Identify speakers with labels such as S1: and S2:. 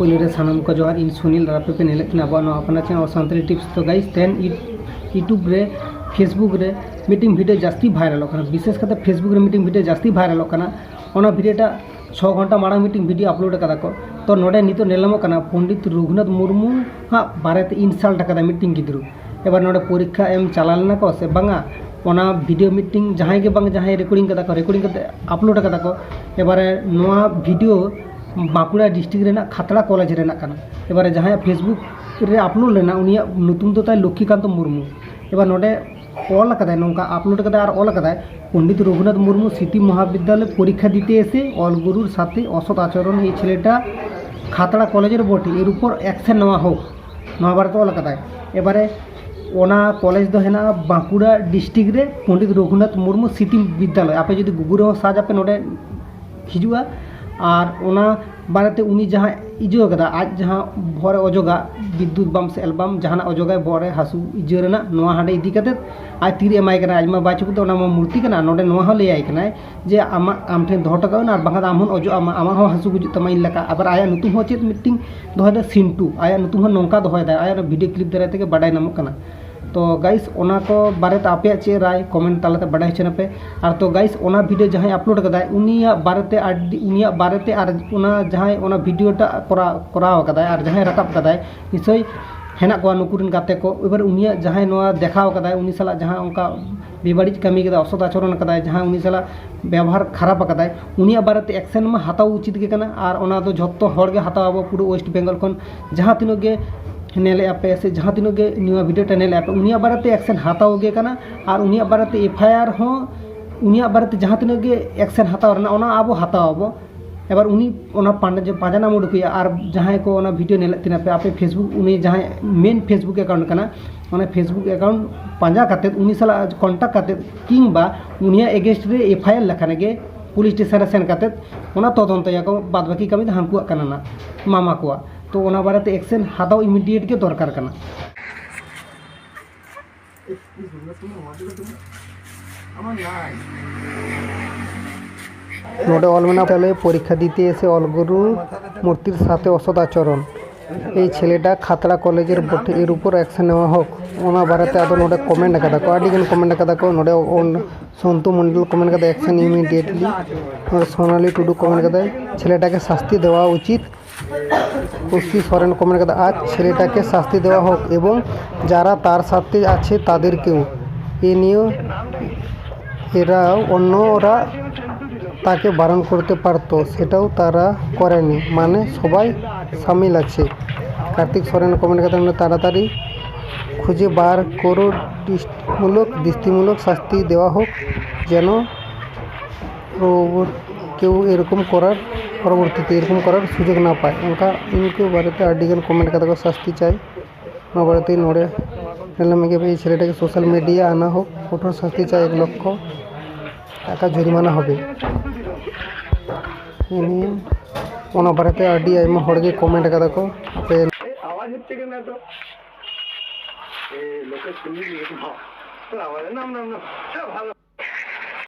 S1: पहले रे सानम को जोहार इन सुनील रापे पे नेले तना बानो अपना चैनल सांतली टिप्स। तो गाइस तेन यूट्यूब रे फेसबुक रे मीटिंग वीडियो जास्ती वायरल होना, विशेष करते फेसबुक रे मीटिंग वीडियो जास्ती वायरल होना। ओना वीडियोटा 6 घंटा माड़ा मीटिंग वीडियो अपलोड कदा को। तो नोडे नितो नेलमो कना पंडित रघुनाथ मुर्मू हाँ बारेते इनसाल्ट कदा मीटिंग गिद्रु एबार नोडे परीक्षा एम चलालना को से बांगा ओना वीडियो मीटिंग जहां के बांग जहां रेकर्डिंग कते अपलोड कदा को। एबारे नोआ वीडियो बांकुड़ा डिस्ट्रिक्ट रेना खतड़ा कॉलेज रेना काना। एबारे जहां फेसबुक रे अपलोड लेना उनिया नुतुम तो ताई लक्ष्मीकांत मुर्मू। एबार नोडे ऑल कदाय नौका अपलोड कदाय और ऑल कदाय पंडित रघुनाथ मुर्मू सिटी महाविद्यालय परीक्षा दीते एसे अलगुरुर साथे असत आचरण ये छेलेटा खतड़ा कॉलेजर बटे एर ऊपर एक्शन नेওয়া হোক नोआ बारे ऑल कदाय। एबारे ओना कॉलेज दो हेना बांकुड़ा डिस्ट्रिक्ट रे पंडित रघुनाथ मुर्मू सिटी विद्यालय आपे जो गूगल रे सर्च आपे नोडे हिजुआ और ओना बारेते उनी जहाँ इजो कदा आज जहाँ भोरे अजोगा विद्युत बम से एल्बम जहाँ अजोगा भोरे हासु इजोरेना नोआ हाडे इदी कते आज तीर एमाय कना आज मा बाचुक तो ओना मूर्ति कना नोडे नोआ हो लैय कना जे आमा आम ठेन दोह टका ना बांगा आम अजो आमा हो हासु गुजु तमा इन लका आबार आया नुतुम हो चेत मीटिंग दोहदा सिंटू आया नुतुम हो नोंका दोहदा आया वीडियो क्लिप दाराय तेगे बाडाय नामो कना। तो गाइस ओना को बारेते आपे चे राय कमेंट तालाते बाडाय चेना पे। और तो गाइस ओना वीडियो जहां अपलोड कदाय उनिया बारेते और ओना जहां ओना वीडियोटा कराव कदाय और जहां रकाब कदाय निश्चय हेना को नुकुरिन गाते को एबार उनिया जहां नोआ देखाव कदाय उनी साला जहां उनका बेबाड़िज कमी कदा असद आचरण कदाय जहां उनी साला व्यवहार खराब कदाय उनिया बारेते एक्शन मा हताव उचित के कना। और ओना दो जत्तो हर गे हताव पूरा वेस्ट बेंगल खन जहां तिनो गे नेले आपे से जहाँ तीनों के न्यू वीडियो नेले आपे उनिया बारेते एक्शन हताव गे कना। और उनिया बारेते एफआईआर हो उनिया बारेते जहाँ तीनों के एक्शन हताव रना ओना आबो हताव आबो। एबार उनी ओना पांजा नाम उडुकिया और जहाँ को ओना वीडियो नेले तिना पे आपे फेसबुक उनी जहाँ मेन फेसबुक अकाउंट कना ओना फेसबुक अकाउंट पांजा काते उनी साला कॉन्टैक्ट काते किंबा उनिया एगेंस्ट रे एफआईआर लखाने गे पुलिस स्टेशन रे सेन काते ओना तदंतया को बाद बाकी कमी द हानकुआ कना ना मामा को। तो ओना बारेते एक्शन हाताव इमिडिएट के दरकार कना। नोडे अलमेना पहले परीक्षा दीते एसे अलगुरु मूर्तिर साथे असद आचरण এই ছেলেটা খাতড়া কলেজের বটে এর উপর অ্যাকশন নেওয়া হোক ওনা বারেতে আদো নোডে কমেন্ট কাদা কো আডিগন কমেন্ট কাদা কো নোডে সন্তু মন্ডল কমেন্ট কাদা অ্যাকশন ইমিডিয়েটলি নোডে সোনালি টুডু কমেন্ট কাদা ছেলেটাকে শাস্তি দেওয়া উচিত। পুষ্টি সরেন কমেন্ট কাদা আজ ছেলেটাকে শাস্তি দেওয়া হোক এবং যারা তার সাথে আছে তাদেরকেও এ নিয়ে এরা অন্যরা তাকে বারণ করতে পারতো সেটাও তারা করেনি মানে সবাই সামিল আছে। কার্তিক সরেন কমেন্ট করতে তাড়াতাড়ি খুঁজে বার করো দৃষ্টিমূলক শাস্তি দেওয়া হোক যেন কেউ এরকম করার পরবর্তীতে এরকম করার সুযোগ না পায়। उनका इनके बारेते आर्टिकल कमेंट करते शास्ति चाय ना बारेते नोड़े नेलामे भाई छेलेटाके सोशल मीडिया आना होक कठोर शास्ति चाय 1 लक्ष टाका जुर्माना होबे इनी ओना बारेते आडी आइमा हड़गे कमेंट कदा को आपे आवाज हচ্ছে কেন তো এ লোকে শুনি তো আওয়াজ নাম ভালো